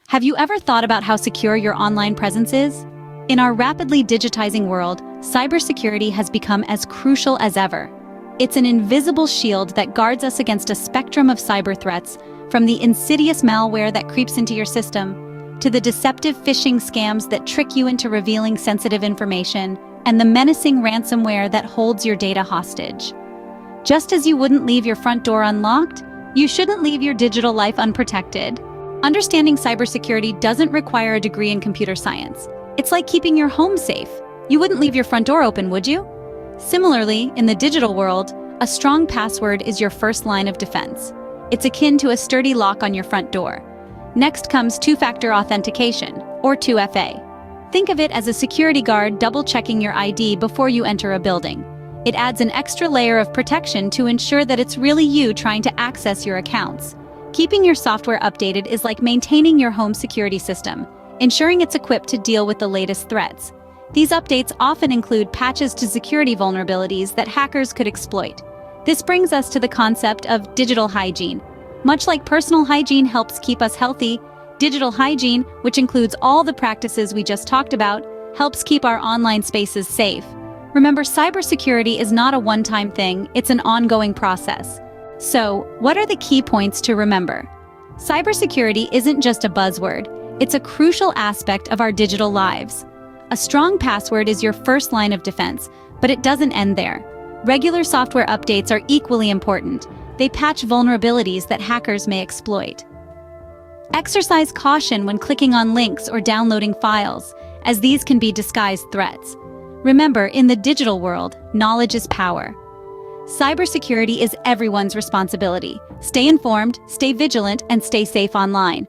Have you ever thought about how secure your online presence is? In our rapidly digitizing world, cybersecurity has become as crucial as ever. It's an invisible shield that guards us against a spectrum of cyber threats, from the insidious malware that creeps into your system, to the deceptive phishing scams that trick you into revealing sensitive information, and the menacing ransomware that holds your data hostage. Just as you wouldn't leave your front door unlocked, you shouldn't leave your digital life unprotected. Understanding cybersecurity doesn't require a degree in computer science. It's like keeping your home safe. You wouldn't leave your front door open, would you? Similarly, in the digital world, a strong password is your first line of defense. It's akin to a sturdy lock on your front door. Next comes two-factor authentication, or 2FA. Think of it as a security guard double-checking your ID before you enter a building. It adds an extra layer of protection to ensure that it's really you trying to access your accounts. Keeping your software updated is like maintaining your home security system, ensuring it's equipped to deal with the latest threats. These updates often include patches to security vulnerabilities that hackers could exploit. This brings us to the concept of digital hygiene. Much like personal hygiene helps keep us healthy, digital hygiene, which includes all the practices we just talked about, helps keep our online spaces safe. Remember, cybersecurity is not a one-time thing, it's an ongoing process. So, what are the key points to remember? Cybersecurity isn't just a buzzword, it's a crucial aspect of our digital lives. A strong password is your first line of defense, but it doesn't end there. Regular software updates are equally important. They patch vulnerabilities that hackers may exploit. Exercise caution when clicking on links or downloading files, as these can be disguised threats. Remember, in the digital world, knowledge is power. Cybersecurity is everyone's responsibility. Stay informed, stay vigilant, and stay safe online.